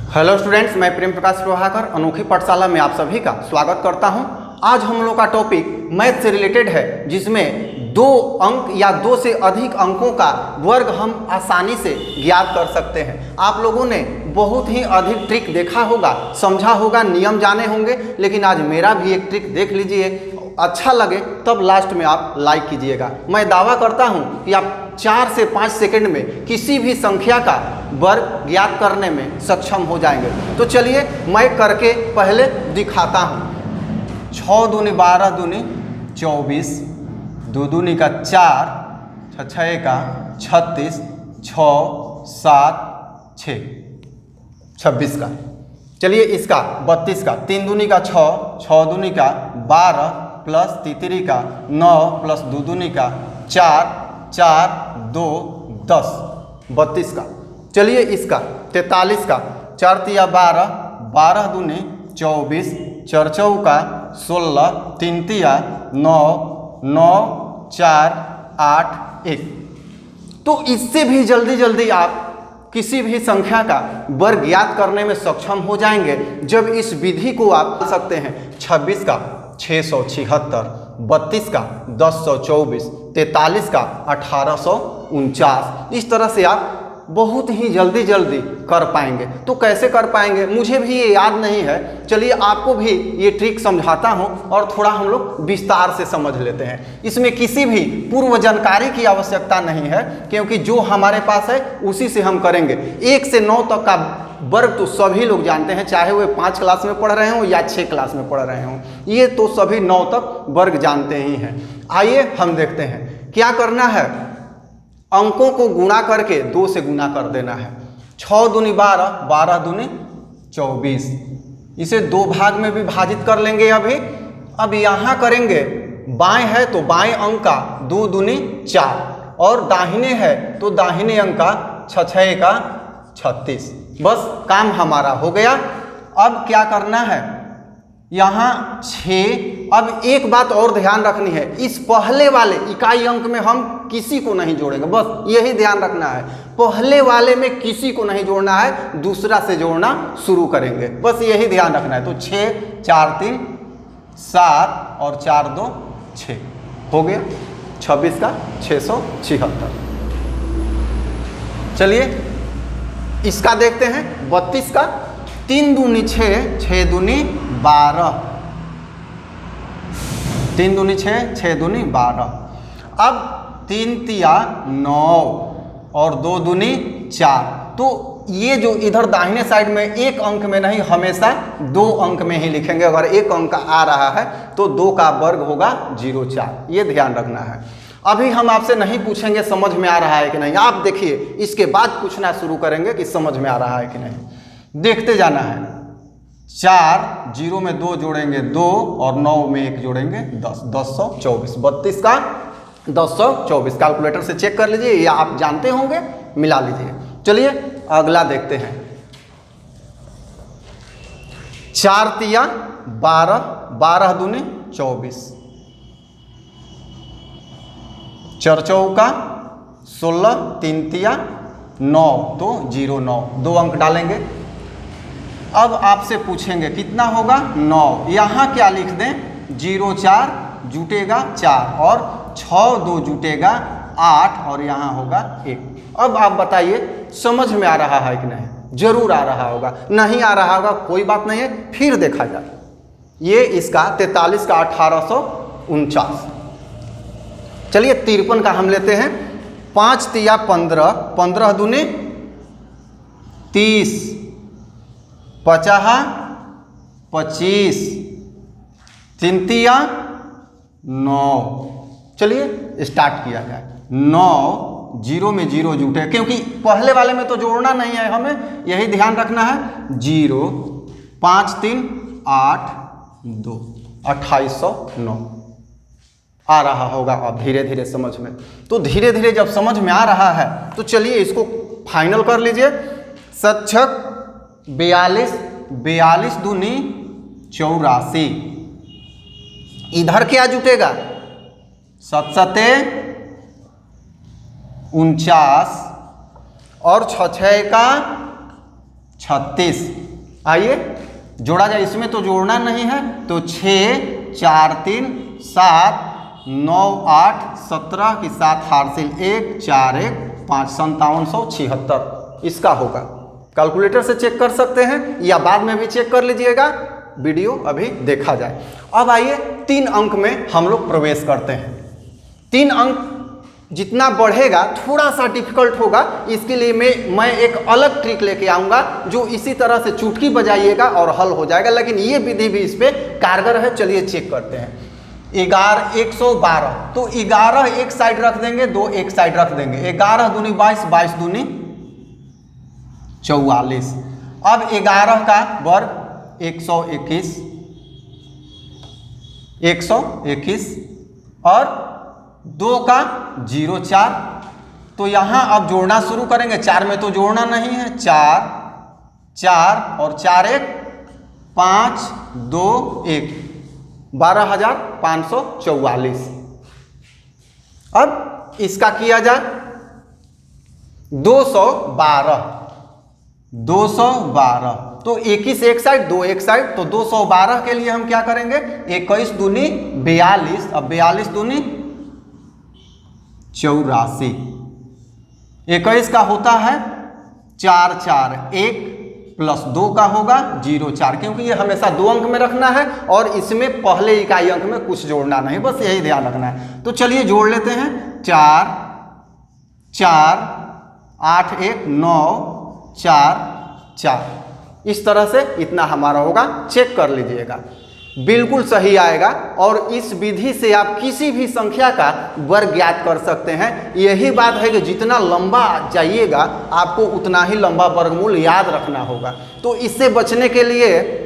Hello students, मैं प्रेम प्रकाश प्रभाकर अनोखी पाठशाला में आप सभी का स्वागत करता हूं। आज हम लोग का टॉपिक मैथ से रिलेटेड है, जिसमें 2 अंक या 2 से अधिक अंकों का वर्ग हम आसानी से ज्ञात कर सकते हैं। आप लोगों ने बहुत ही अधिक ट्रिक देखा होगा, समझा होगा, नियम जाने होंगे, लेकिन आज मेरा भी एक ट्रिक देख लीजिए। अच्छा लगे तब लास्ट में आप लाइक कीजिएगा। मैं दावा करता हूं कि आप 4 से 5 सेकंड में किसी भी संख्या का वर्ग ज्ञात करने में सक्षम हो जाएंगे। तो चलिए मैं करके पहले दिखाता हूं। 6 दूनी 12 दूनी 24, 2 दूनी का 4, 6 का 36, 6 7 6 26 का। चलिए इसका 32 का, 3 दूनी का 6, 6 दूनी का 12 प्लस तीसरी का 9 प्लस 2 दूनी का 4, 4 2 10, 32 का। चलिए इसका 43 का, 4 तिया 12, 12 दूनी 24, 4 चौका 16, 3 तिया 9, 9 4 8 1। तो इससे भी जल्दी जल्दी आप किसी भी संख्या का वर्ग ज्ञात करने में सक्षम हो जाएंगे जब इस विधि को आप सकते हैं। 26 का 676, 32 का 1024, 43 का 1849। इस तरह से आप बहुत ही जल्दी जल्दी कर पाएंगे। तो कैसे कर पाएंगे मुझे भी ये याद नहीं है। चलिए आपको भी ये ट्रिक समझाता हूँ और थोड़ा हम लोग विस्तार से समझ लेते हैं। इसमें किसी भी पूर्व जानकारी की आवश्यकता नहीं है, क्योंकि जो हमारे पास है उसी से हम करेंगे। 1 से 9 तक का वर्ग तो सभी लोग जानते हैं, चाहे वे 5 क्लास में पढ़ रहे हों या 6 क्लास में पढ़ रहे हों। ये तो सभी 9 तक वर्ग जानते ही हैं। आइए हम देखते हैं क्या करना है। अंकों को गुणा करके 2 से गुणा कर देना है। 6 दूनी 12, 12 दूनी 24। इसे 2 भाग में विभाजित कर लेंगे। अब यहाँ करेंगे, बाएं है तो बाएं अंक का 2 दूनी 4 और दाहिने है तो दाहिने अंक का 6 का 36। बस काम हमारा हो गया। अब क्या करना है, यहाँ 6। अब एक बात और ध्यान रखनी है, इस पहले वाले इकाई अंक में हम किसी को नहीं जोड़ेंगे। बस यही ध्यान रखना है, पहले वाले में किसी को नहीं जोड़ना है, दूसरा से जोड़ना शुरू करेंगे। बस यही ध्यान रखना है। तो 6 4 3 7 और 4 2 6 हो गया। 26 का 676। चलिए इसका देखते हैं। 32 का 3 दूनी 6, 6 दूनी 12, 3 दूनी 6, 6 दूनी 12। अब 3 तिया 9 और 2 दूनी 4। तो ये जो इधर दाहिने साइड में एक अंक में नहीं, हमेशा 2 अंक में ही लिखेंगे। अगर एक अंक आ रहा है तो 2 का वर्ग होगा 04। ये ध्यान रखना है। अभी हम आपसे नहीं पूछेंगे समझ में आ रहा है कि नहीं, आप देखिए, इसके बाद पूछना शुरू करेंगे कि समझ में आ रहा है कि नहीं। देखते जाना है। 4 0 में 2 जोड़ेंगे 2 और 9 में 1 जोड़ेंगे 10, 1024। 32 का 1024। कैलकुलेटर से चेक कर लीजिए, या आप जानते होंगे, मिला लीजिए। चलिए अगला देखते हैं। 4 तिया 12, 12 दूनी 24, 4 चौका 16, 3 तिया 9 तो 09, 2 अंक डालेंगे। अब आपसे पूछेंगे कितना होगा 9। यहाँ क्या लिख दें, 04 जुटेगा 4 और 6 2 जुटेगा 8 और यहाँ होगा 1। अब आप बताइए समझ में आ रहा है कि नहीं। जरूर आ रहा होगा, नहीं आ रहा होगा कोई बात नहीं है, फिर देखा जाए। ये इसका 43 का 1849। चलिए 53 का हम लेते हैं। 5 तिया 15, 15 दूनी 30, 50 25, 3 तिया 9। चलिए स्टार्ट किया जाए। 9 0 में 0 जुटे, क्योंकि पहले वाले में तो जोड़ना नहीं है, हमें यही ध्यान रखना है। 0 5 3 8 2, 2809 आ रहा होगा अब धीरे धीरे समझ में। तो धीरे धीरे जब समझ में आ रहा है तो चलिए इसको फाइनल कर लीजिए। 7 42, 42 दूनी 84। इधर क्या जुटेगा, 7 7 49 और 6 6 का 36। आइए जोड़ा जाए, इसमें तो जोड़ना नहीं है, तो 6 4 3 7 9 8 17 की 7 हासिल 1 4 1 5 5776 इसका होगा। कैलकुलेटर से चेक कर सकते हैं या बाद में भी चेक कर लीजिएगा, वीडियो अभी देखा जाए। अब आइए 3 अंक में हम लोग प्रवेश करते हैं। 3 अंक जितना बढ़ेगा थोड़ा सा डिफिकल्ट होगा, इसके लिए मैं एक अलग ट्रिक लेके आऊँगा जो इसी तरह से चुटकी बजाइएगा और हल हो जाएगा, लेकिन ये विधि भी इस पर कारगर है। चलिए चेक करते हैं। 112, तो 11 एक साइड रख देंगे, 2 एक साइड रख देंगे। 11 दूनी 22, 22 दूनी 44। अब 11 का वर्ग 121, 121 और 2 का 0 4। तो यहाँ अब जोड़ना शुरू करेंगे। 4 में तो जोड़ना नहीं है, 4 4 और 4 1 5 2 1 12,544। अब इसका किया जाए 212, 212 तो 21 एक साइड 2 एक साइड, तो 212 के लिए हम क्या करेंगे, 21 दूनी 42, अब 42 दूनी 84। 21 का होता है 4 4 1 प्लस 2 का होगा 0 4, क्योंकि ये हमेशा 2 अंक में रखना है और इसमें पहले इकाई अंक में कुछ जोड़ना नहीं, बस यही ध्यान रखना है। तो चलिए जोड़ लेते हैं। 4 4 8 1 9 4 4, इस तरह से इतना हमारा होगा। चेक कर लीजिएगा, बिल्कुल सही आएगा। और इस विधि से आप किसी भी संख्या का वर्ग ज्ञात कर सकते हैं। यही बात है कि जितना लंबा जाइएगा आपको उतना ही लंबा वर्गमूल याद रखना होगा। तो इससे बचने के लिए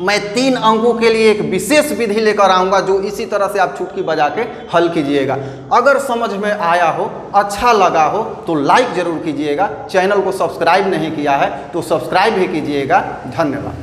मैं 3 अंकों के लिए एक विशेष विधि लेकर आऊँगा जो इसी तरह से आप चुटकी बजा के हल कीजिएगा। अगर समझ में आया हो, अच्छा लगा हो तो लाइक ज़रूर कीजिएगा। चैनल को सब्सक्राइब नहीं किया है तो सब्सक्राइब भी कीजिएगा। धन्यवाद।